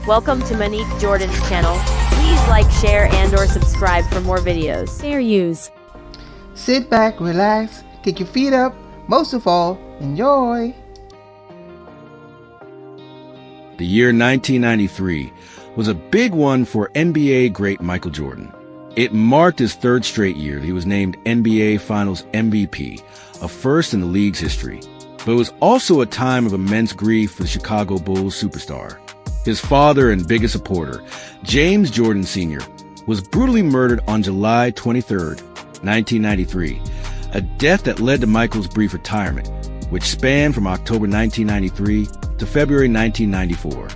Welcome to Monique Jordan's channel. Please like, share, and/or subscribe for more videos. Fair use. Sit back, relax, kick your feet up, most of all, enjoy. The year 1993 was a big one for NBA great Michael Jordan. It marked his third straight year that he was named NBA Finals MVP, a first in the league's history. But it was also a time of immense grief for the Chicago Bulls superstar. His father and biggest supporter, James Jordan Sr., was brutally murdered on July 23, 1993, a death that led to Michael's brief retirement, which spanned from October 1993 to February 1994.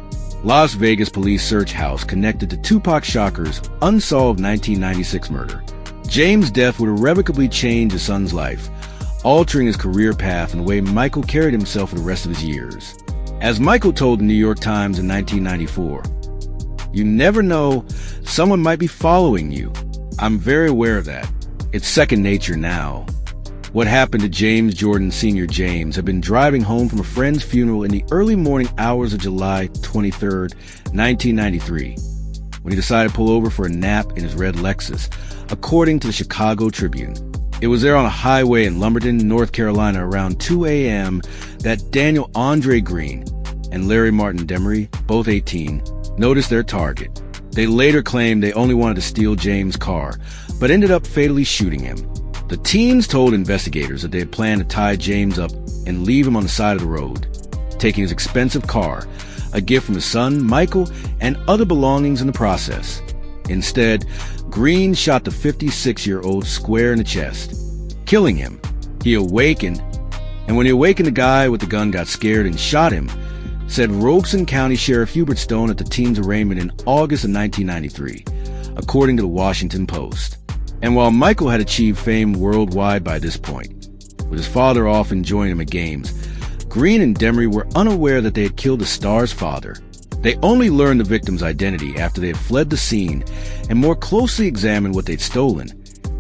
Las Vegas police search house connected to Tupac Shakur's unsolved 1996 murder. James' death would irrevocably change his son's life, altering his career path and the way Michael carried himself for the rest of his years. As Michael told the New York Times in 1994, "You never know, someone might be following you. I'm very aware of that. It's second nature now." What happened to James Jordan Sr. James had been driving home from a friend's funeral in the early morning hours of July 23, 1993, when he decided to pull over for a nap in his red Lexus, according to the Chicago Tribune. It was there on a highway in Lumberton, North Carolina, around 2 a.m. that Daniel Andre Green and Larry Martin Demery, both 18, noticed their target. They later claimed they only wanted to steal James' car, but ended up fatally shooting him. The teens told investigators that they had planned to tie James up and leave him on the side of the road, taking his expensive car, a gift from his son, Michael, and other belongings in the process. Instead, Green shot the 56-year-old square in the chest, killing him. He awakened, and when he awakened, the guy with the gun got scared and shot him, said Robeson County Sheriff Hubert Stone at the team's arraignment in August of 1993, according to the Washington Post. And while Michael had achieved fame worldwide by this point, with his father often joining him at games, Green and Demery were unaware that they had killed the star's father. They only learned the victim's identity after they had fled the scene and more closely examined what they'd stolen,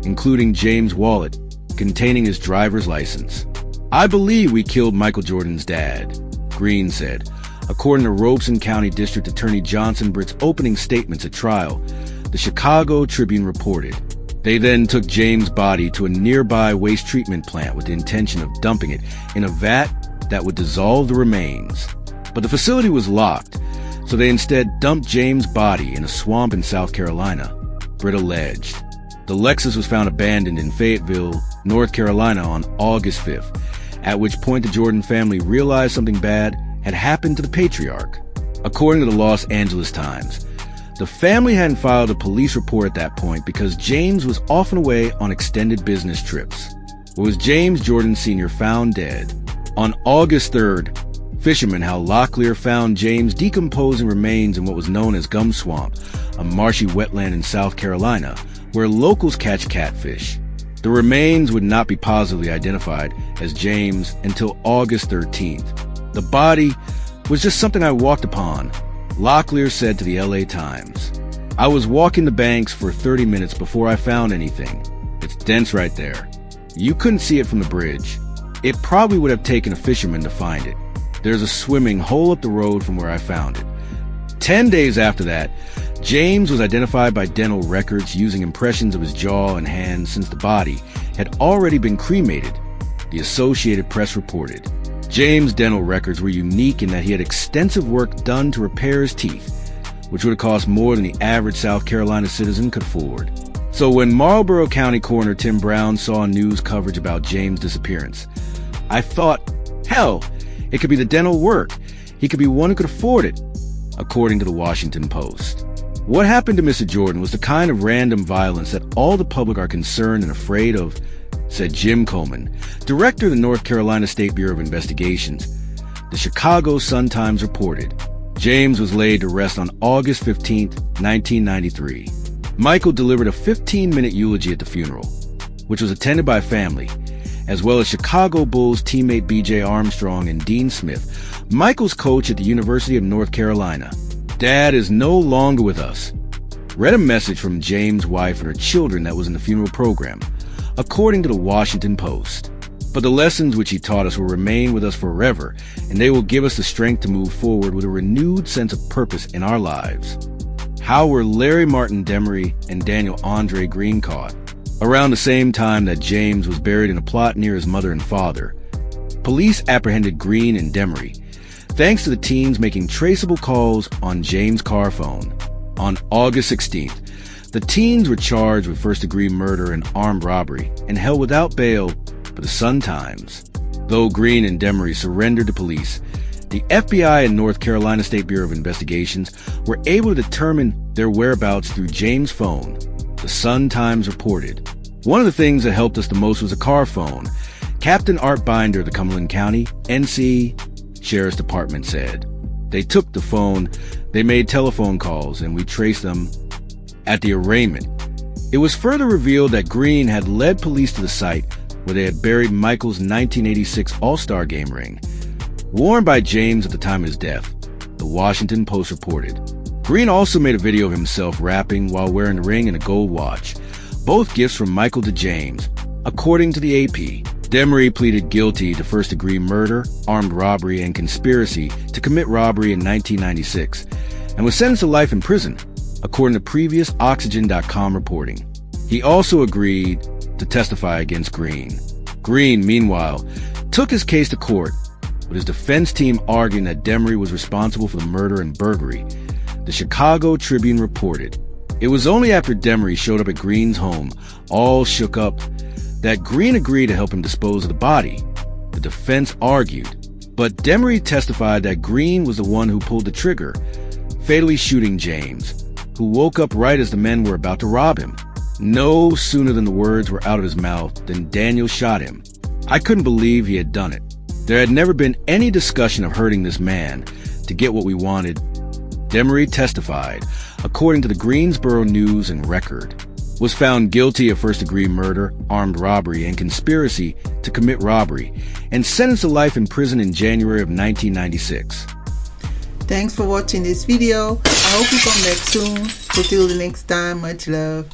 including James' wallet containing his driver's license. "I believe we killed Michael Jordan's dad," Green said, according to Robeson County District Attorney Johnson Britt's opening statements at trial, the Chicago Tribune reported. They then took James' body to a nearby waste treatment plant with the intention of dumping it in a vat that would dissolve the remains. But the facility was locked, so they instead dumped James' body in a swamp in South Carolina, Britt alleged. The Lexus was found abandoned in Fayetteville, North Carolina on August 5th, at which point the Jordan family realized something bad had happened to the patriarch. According to the Los Angeles Times, the family hadn't filed a police report at that point because James was often away on extended business trips. It was James Jordan Sr. found dead. On August 3rd, fishermen Hal Locklear found James' decomposing remains in what was known as Gum Swamp, a marshy wetland in South Carolina, where locals catch catfish. The remains would not be positively identified as James until August 13th. "The body was just something I walked upon," Locklear said to the LA Times. "I was walking the banks for 30 minutes before I found anything. It's dense right there. You couldn't see it from the bridge. It probably would have taken a fisherman to find it. There's a swimming hole up the road from where I found it." 10 days after that, James was identified by dental records using impressions of his jaw and hands since the body had already been cremated, the Associated Press reported. James' dental records were unique in that he had extensive work done to repair his teeth, which would have cost more than the average South Carolina citizen could afford. So when Marlborough County Coroner Tim Brown saw news coverage about James' disappearance, "I thought, hell, it could be the dental work. He could be one who could afford it," according to the Washington Post. What happened to Mr. Jordan was the kind of random violence that all the public are concerned and afraid of, said Jim Coleman, director of the North Carolina State Bureau of Investigations. The Chicago Sun-Times reported James was laid to rest on August 15, 1993. Michael delivered a 15-minute eulogy at the funeral, which was attended by family, as well as Chicago Bulls teammate B.J. Armstrong and Dean Smith, Michael's coach at the University of North Carolina. "Dad is no longer with us," read a message from James' wife and her children that was in the funeral program, according to the Washington Post. But the lessons which he taught us will remain with us forever, and they will give us the strength to move forward with a renewed sense of purpose in our lives. How were Larry Martin Demery and Daniel Andre Green caught? Around the same time that James was buried in a plot near his mother and father, police apprehended Green and Demery, thanks to the teens making traceable calls on James' car phone. On August 16th, the teens were charged with first-degree murder and armed robbery and held without bail for the Sun-Times. Though Green and Demery surrendered to police, the FBI and North Carolina State Bureau of Investigations were able to determine their whereabouts through James' phone, the Sun-Times reported. One of the things that helped us the most was a car phone. Captain Art Binder of the Cumberland County, NC Sheriff's Department said. They took the phone, they made telephone calls, and we traced them. At the arraignment, it was further revealed that Green had led police to the site where they had buried Michael's 1986 All-Star Game ring, worn by James at the time of his death, the Washington Post reported. Green also made a video of himself rapping while wearing the ring and a gold watch, both gifts from Michael to James, according to the AP. Demery pleaded guilty to first-degree murder, armed robbery, and conspiracy to commit robbery in 1996, and was sentenced to life in prison, according to previous Oxygen.com reporting. He also agreed to testify against Green. Green, meanwhile, took his case to court, with his defense team arguing that Demery was responsible for the murder and burglary. The Chicago Tribune reported. It was only after Demery showed up at Green's home, all shook up, that Green agreed to help him dispose of the body. The defense argued, but Demery testified that Green was the one who pulled the trigger, fatally shooting James, who woke up right as the men were about to rob him. No sooner than the words were out of his mouth than Daniel shot him. I couldn't believe he had done it. There had never been any discussion of hurting this man to get what we wanted. Demery testified, according to the Greensboro News and Record, was found guilty of first-degree murder, armed robbery, and conspiracy to commit robbery, and sentenced to life in prison in January of 1996. Thanks for watching this video. I hope you come back soon. So till the next time, much love.